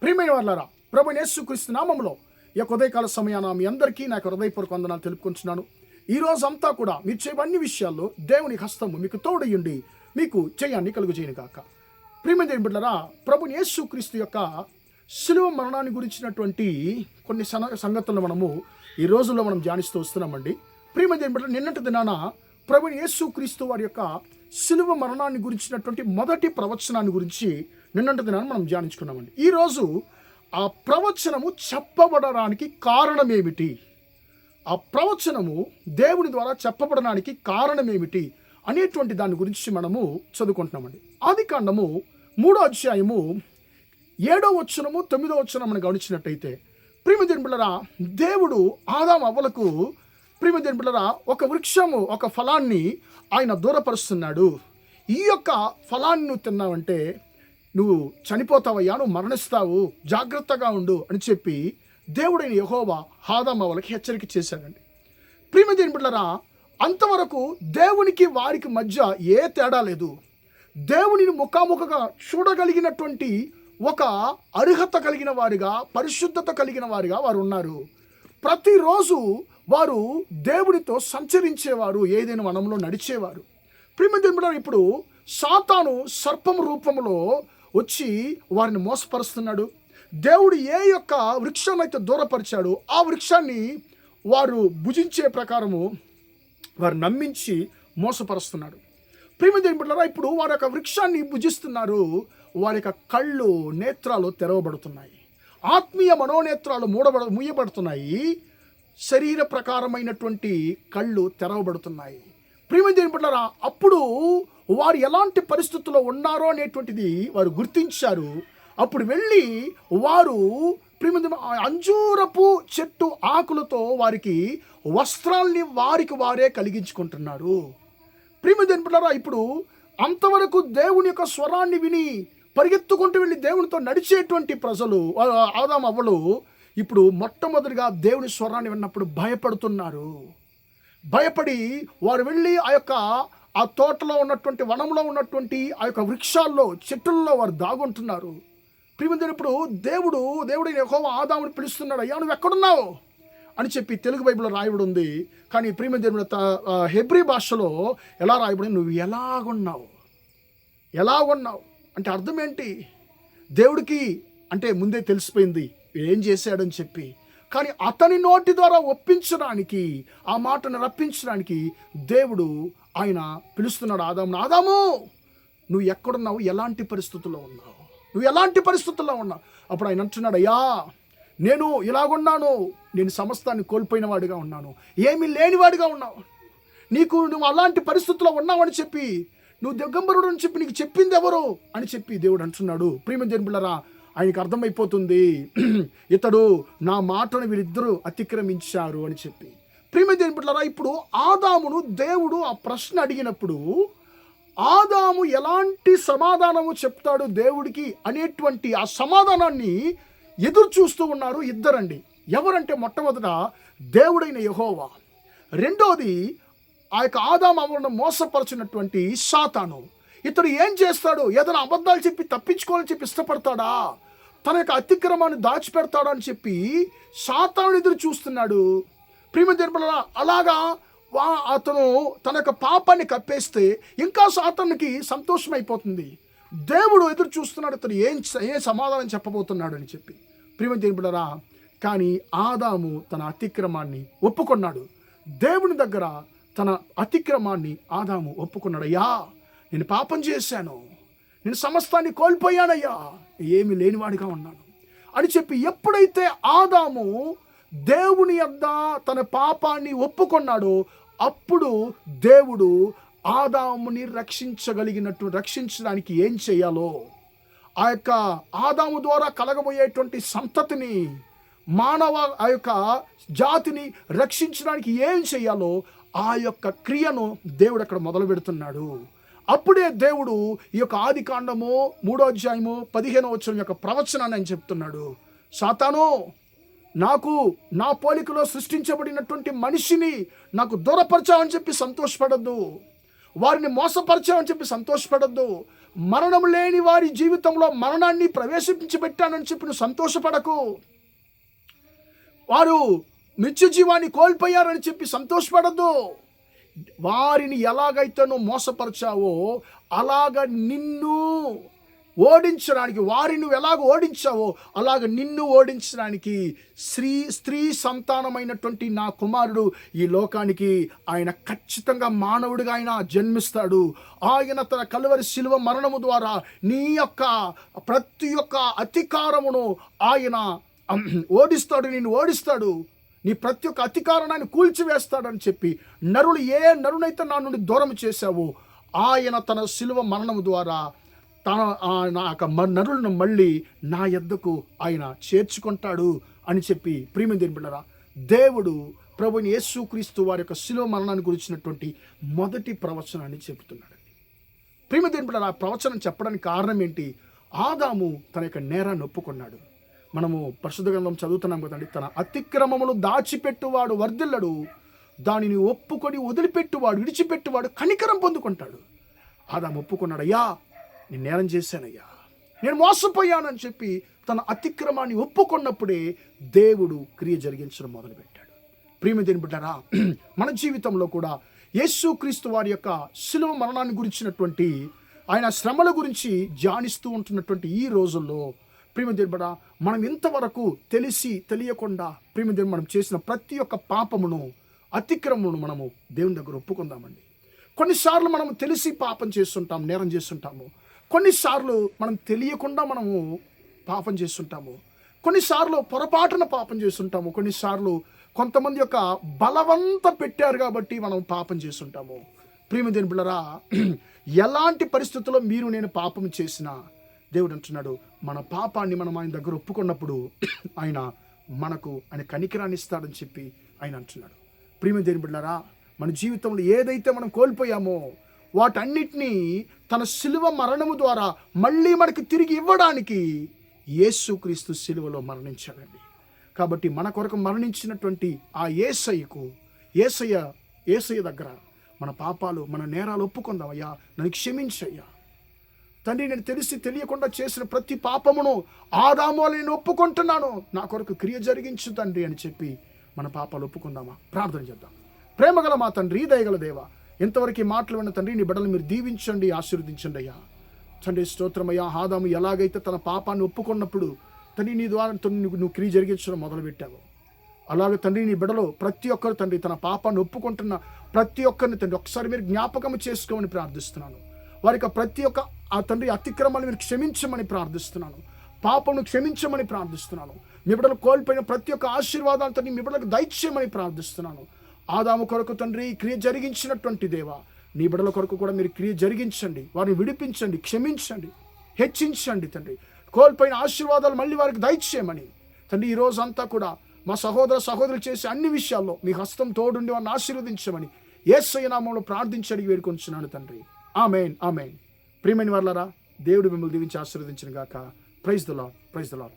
ప్రియమైన వాళ్ళారా, ప్రభువైన యేసుక్రీస్తు నామములో ఈ యొక్క ఉదయకాల సమయాన మీ అందరికీ నాకు హృదయపూర్వక వందనాలు తెలుపుకుంటున్నాను. ఈ రోజు అంతా కూడా మీరు చేయే అన్ని విషయాల్లో దేవుని హస్తము మీకు తోడయ్యుండి మీకు జయాన్ని కలుగజేయను గాక. ప్రియమైన దేవుని బిడ్డలారా, ప్రభువైన యేసుక్రీస్తు యొక్క శిలువ మరణాన్ని గురించినటువంటి కొన్ని సంగతులను మనము ఈ రోజుల్లో మనం ధ్యానిస్తూ వస్తున్నామండి. ప్రియమైన దేవుని బిడ్డలారా, నిన్నటి దినాన ప్రభువైన యేసుక్రీస్తు వారి యొక్క శిలువ మరణాన్ని గురించినటువంటి మొదటి ప్రవచనాన్ని గురించి నిన్నటి దినాన్ని మనం ధ్యానించుకున్నామండి. ఈరోజు ఆ ప్రవచనము చెప్పబడడానికి కారణం ఏమిటి, ఆ ప్రవచనము దేవుని ద్వారా చెప్పబడడానికి కారణం ఏమిటి అనేటువంటి దాని గురించి మనము చదువుకుంటున్నామండి. ఆదికాండము 3వ అధ్యాయము 7వ వచనము 9వ వచనం మనం గమనించినట్టయితే, ప్రియమైన దేవుని బిడ్డలారా, దేవుడు ఆదాము అవ్వలకు ప్రియమైన దేవుని బిడ్డలారా ఒక వృక్షము, ఒక ఫలాన్ని ఆయన దూరపరుస్తున్నాడు. ఈ యొక్క ఫలాన్ని నువ్వు తిన్నావంటే నువ్వు చనిపోతావయ్యా, నువ్వు మరణిస్తావు, జాగ్రత్తగా ఉండు అని చెప్పి దేవుడైన యెహోవా ఆదాము అవ్వలకి హెచ్చరిక చేశాడండి. ప్రియమైన దేవుని బిడ్డలారా, అంతవరకు దేవునికి వారికి మధ్య ఏ తేడా లేదు. దేవునిని ముఖాముఖగా చూడగలిగినటువంటి ఒక అర్హత కలిగిన వారిగా, పరిశుద్ధత కలిగిన వారిగా వారు ఉన్నారు. ప్రతిరోజు వారు దేవునితో సంచరించేవారు, ఏదైనా వనంలో నడిచేవారు. ప్రియమైన దేవుని బిడ్డలారా, ఇప్పుడు సాతాను సర్పం రూపంలో వచ్చి వారిని మోసపరుస్తున్నాడు. దేవుడు ఏ యొక్క వృక్షం అయితే దూరపరిచాడో ఆ వృక్షాన్ని వారు భుజించే ప్రకారము వారు నమ్మించి మోసపరుస్తున్నాడు. ప్రియమైన దేవుని బిడ్డలారా, ఇప్పుడు వారి యొక్క వృక్షాన్ని భుజిస్తున్నారు. వారి యొక్క కళ్ళు, నేత్రాలు తెరవబడుతున్నాయి, ఆత్మీయ మనోనేత్రాలు మూయబడుతున్నాయి, శరీర ప్రకారమైనటువంటి కళ్ళు తెరవబడుతున్నాయి. ప్రియమైన దేవుని బిడ్డలారా, అప్పుడు వారు ఎలాంటి పరిస్థితుల్లో ఉన్నారో అనేటువంటిది వారు గుర్తించారు. అప్పుడు వెళ్ళి వారు ప్రియమైన అంజూరపు చెట్టు ఆకులతో వారికి వస్త్రాల్ని వారికి వారే కలిగించుకుంటున్నారు. ప్రియమైన దేవుని బిడ్డలారా, ఇప్పుడు అంతవరకు దేవుని యొక్క స్వరాన్ని విని పరిగెత్తుకుంటూ వెళ్ళి దేవునితో నడిచేటువంటి ప్రజలు, ఆదాము అవ్వలు, ఇప్పుడు మొట్టమొదటిగా దేవుని స్వరాన్ని విన్నప్పుడు భయపడుతున్నారు. భయపడి వారు వెళ్ళి ఆ తోటలో ఉన్నటువంటి, వనంలో ఉన్నటువంటి ఆ యొక్క వృక్షాల్లో, చెట్టుల్లో వారు దాగుంటున్నారు. ప్రియమైన ఇప్పుడు దేవుడైన యెహోవా ఆదాముని పిలుస్తున్నాడు, అయ్యా నువ్వు ఎక్కడున్నావు అని చెప్పి తెలుగు బైబిల్లో రాయబడి ఉంది. కానీ ప్రియమైన దేవుని హెబ్రీ భాషలో ఎలా రాయబడి, నువ్వు ఎలాగున్నావు అంటే అర్థం ఏంటి? దేవుడికి అంటే ముందే తెలిసిపోయింది ఏం చేశాడని చెప్పి. కానీ అతని నోటి ద్వారా ఒప్పించడానికి, ఆ మాటను రప్పించడానికి దేవుడు ఆయన పిలుస్తున్నాడు ఆదామును. ఆదాము నువ్వు ఎక్కడున్నావు, ఎలాంటి పరిస్థితుల్లో ఉన్నావు? అప్పుడు ఆయన అంటున్నాడు, అయ్యా నేను ఇలాగున్నాను, నేను సమస్తాన్ని కోల్పోయిన వాడిగా ఉన్నాను, ఏమీ లేనివాడిగా ఉన్నావు, నువ్వు అలాంటి పరిస్థితుల్లో ఉన్నావని చెప్పి, నువ్వు దిగంబరుడు అని చెప్పి నీకు చెప్పింది ఎవరు అని చెప్పి దేవుడు అంటున్నాడు. ప్రియమైన దేవుని బిడ్డలారా, ఆయనకు అర్థమైపోతుంది, ఇతడు నా మాటను వీరిద్దరూ అతిక్రమించారు అని చెప్పి. ప్రియమైన దేవుని బిడ్డలారా, ఇప్పుడు ఆదామును దేవుడు ఆ ప్రశ్న అడిగినప్పుడు ఆదాము ఎలాంటి సమాధానము చెప్తాడు దేవుడికి అనేటువంటి ఆ సమాధానాన్ని ఎదురు చూస్తూ ఉన్నారు ఇద్దరండి. ఎవరంటే మొట్టమొదట దేవుడైన యెహోవా, రెండోది ఆ యొక్క ఆదాము అవ్వలను మోసపరచినటువంటి సాతాను. ఇతడు ఏం చేస్తాడు? ఏదైనా అబద్ధాలు చెప్పి తప్పించుకోవాలని చెప్పి ఇష్టపడతాడా? తన యొక్క అతిక్రమాన్ని దాచిపెడతాడా అని చెప్పి సాతాను ఎదురు చూస్తున్నాడు. ప్రియమైన దేవుని బిడ్డలారా, అలాగా అతను తన యొక్క పాపాన్ని కప్పేస్తే ఇంకా సాతానుకి సంతోషం అయిపోతుంది. దేవుడు ఎదురు చూస్తున్నాడు, ఇతను ఏ సమాధానం చెప్పబోతున్నాడు అని చెప్పి. ప్రియమైన దేవుని బిడ్డలారా, కానీ ఆదాము తన అతిక్రమాన్ని ఒప్పుకున్నాడు. దేవుని దగ్గర తన అతిక్రమాన్ని ఆదాము ఒప్పుకున్నాడు. అయ్యా నేను పాపం చేశాను, నేను సమస్తాన్ని కోల్పోయానయ్యా, ఏమీ లేనివాడిగా ఉన్నాను అని చెప్పి ఎప్పుడైతే ఆదాము దేవుని యొద్ద తన పాపాన్ని ఒప్పుకున్నాడో అప్పుడు దేవుడు ఆదాముని రక్షించడానికి ఏం చేయాలో, ఆ యొక్క ఆదాము ద్వారా కలగబోయేటువంటి సంతతిని, మానవ ఆ యొక్క జాతిని రక్షించడానికి ఏం చేయాలో ఆ యొక్క క్రియను దేవుడు అక్కడ మొదలు పెడుతున్నాడు. అప్పుడే దేవుడు ఈ యొక్క ఆదికాండము 3వ అధ్యాయము 15వ వచనం యొక్క ప్రవచనాన్ని ఆయన చెప్తున్నాడు. సాతాను, నాకు నా పోలికలో సృష్టించబడినటువంటి మనిషిని నాకు దూరపరచావని చెప్పి సంతోషపడద్దు, వారిని మోసపరిచావని చెప్పి సంతోషపడద్దు, మరణం లేని వారి జీవితంలో మరణాన్ని ప్రవేశించబెట్టానని చెప్పి నువ్వు సంతోషపడకు. వారు నిత్య జీవాన్ని కోల్పోయారని చెప్పి సంతోషపడద్దు. వారిని ఎలాగైతే నువ్వు మోసపరిచావో అలాగ నిన్ను ఓడించడానికి, వారిని నువ్వు ఎలాగ ఓడించావో అలాగ నిన్ను ఓడించడానికి స్త్రీ సంతానమైనటువంటి నా కుమారుడు ఈ లోకానికి ఆయన ఖచ్చితంగా మానవుడిగా ఆయన జన్మిస్తాడు. ఆయన తన కలువరి శిలువ మరణము ద్వారా నీ యొక్క ప్రతి ఒక్క అధికారమును ఆయన ఓడిస్తాడు, నిన్ను ఓడిస్తాడు. నీ ప్రతి ఒక్క అధికారాన్ని కూల్చివేస్తాడని చెప్పి నరులు ఏ నరునైతే నా నుండి దూరం చేశావో ఆయన తన శిలువ మరణము ద్వారా నా యొక్క నరులను మళ్ళీ నా యొద్దకు ఆయన చేర్చుకుంటాడు అని చెప్పి ప్రియమైన దేవుని బిడ్డలారా, దేవుడు ప్రభువైన యేసుక్రీస్తు వారి యొక్క శిలువ మరణాన్ని గురించినటువంటి మొదటి ప్రవచనాన్ని చెబుతున్నాడు. ప్రియమైన దేవుని బిడ్డలారా, ఆ ప్రవచనం చెప్పడానికి కారణం ఏంటి? ఆదాము తన యొక్క నేరాన్ని ఒప్పుకున్నాడు. మనము పరిశుద్ధ గ్రంథం చదువుతున్నాం కదండి, తన అతిక్రమములు దాచిపెట్టువాడు వర్ధిల్లడు, దానిని ఒప్పుకొని వదిలిపెట్టువాడు విడిచిపెట్టువాడు కనికరం పొందుకుంటాడు. ఆదాము ఒప్పుకున్నాడు, అయ్యా నేను నేరం చేశానయ్యా, నేను మోసపోయానని చెప్పి తన అతిక్రమాన్ని ఒప్పుకున్నప్పుడే దేవుడు క్రియ జరిగించడం మొదలుపెట్టాడు. ప్రియమైన దేవుని బిడ్డలారా, మన జీవితంలో కూడా యేసుక్రీస్తు వారి యొక్క శిలువ మరణాన్ని గురించినటువంటి ఆయన శ్రమల గురించి ధ్యానిస్తూ ఉంటున్నటువంటి ఈ రోజుల్లో ప్రియమైన దేవుని బిడ్డ, మనం ఇంతవరకు తెలిసి తెలియకుండా ప్రియమైన దేవుని మనం చేసిన ప్రతి ఒక్క పాపమును అతిక్రమమును మనము దేవుని దగ్గర ఒప్పుకుందామండి. కొన్నిసార్లు మనం తెలిసి పాపం చేస్తుంటాం, నేరం చేస్తుంటాము. కొన్నిసార్లు మనం తెలియకుండా మనము పాపం చేస్తుంటాము. కొన్నిసార్లు పొరపాటున పాపం చేస్తుంటాము. కొన్నిసార్లు కొంతమంది యొక్క బలవంత పెట్టారు కాబట్టి మనం పాపం చేస్తుంటాము. ప్రియమైన దేవుని బిడ్డలారా, ఎలాంటి పరిస్థితుల్లో మీరు నేను పాపం చేసినా దేవుడు అంటున్నాడు, మన పాపాన్ని మనం ఆయన దగ్గర ఒప్పుకున్నప్పుడు ఆయన కనికరాన్ని ఇస్తాడని చెప్పి ఆయన అంటున్నాడు. ప్రియమైన దేవుని బిడ్డలారా, మన జీవితంలో ఏదైతే మనం కోల్పోయామో వాటన్నిటినీ తన శిలువ మరణము ద్వారా మళ్ళీ మనకి తిరిగి ఇవ్వడానికి యేసుక్రీస్తు శిలువలో మరణించాడండి. కాబట్టి మన కొరకు మరణించినటువంటి ఆ యేసయ్య దగ్గర మన పాపాలు మన నేరాలు ఒప్పుకుందాం. అయ్యా నన్ను క్షమించయ్యా తండ్రి, నేను తెలిసి తెలియకుండా చేసిన ప్రతి పాపమును ఆదాము నేను ఒప్పుకుంటున్నాను, నా కొరకు క్రియ జరిగించు తండ్రి అని చెప్పి మన పాపాలు ఒప్పుకుందామా? ప్రార్థన చేద్దాం. ప్రేమగల మా తండ్రి, దయగల దేవ, ఎంతవరకు ఈ మాటలు విన్న తండ్రి, నీ బిడ్డలు మీరు దీవించండి, ఆశీర్వదించండి అయ్యా. తండ్రి స్తోత్రమయ్యా, ఆదాము ఎలాగైతే తన పాపాన్ని ఒప్పుకున్నప్పుడు తండ్రి నీ ద్వారా నువ్వు క్రియ జరిగించడం మొదలుపెట్టావు, అలాగే తండ్రి నీ బిడ్డలో ప్రతి ఒక్కరు తండ్రి తన పాపాన్ని ఒప్పుకుంటున్న ప్రతి ఒక్కరిని తండ్రి ఒకసారి మీరు జ్ఞాపకం చేసుకోమని ప్రార్థిస్తున్నాను. వారికి ప్రతి ఒక్క ఆ తండ్రి అతిక్రమాన్ని మీరు క్షమించమని ప్రార్థిస్తున్నాను, పాపను క్షమించమని ప్రార్థిస్తున్నాను. మీ బిడ్డలు కోల్పోయిన ప్రతి ఒక్క ఆశీర్వాదాలు తండ్రి మీ బిడ్డలకు దయచేయమని ప్రార్థిస్తున్నాను. ఆదాము కొరకు తండ్రి క్రియ జరిగించినటువంటి దేవా, నీ బిడ్డల కొరకు కూడా మీరు క్రియ జరిగించండి, వారిని విడిపించండి, క్షమించండి, హెచ్చించండి తండ్రి. కోల్పోయిన ఆశీర్వాదాలు మళ్ళీ వారికి దయచేయమని తండ్రి ఈ రోజు అంతా కూడా మా సహోదరులు చేసే అన్ని విషయాల్లో మీ హస్తం తోడుండి వారిని ఆశీర్వదించమని యేసయ్య నామములో ప్రార్థించడానికి వేడుకొంచున్నాను తండ్రి. ఆమేన్, ఆమేన్. ప్రియమైన వారలారా, దేవుడు మిమ్మల్ని దీవించి ఆశీర్వదించును గాక. Praise the lord.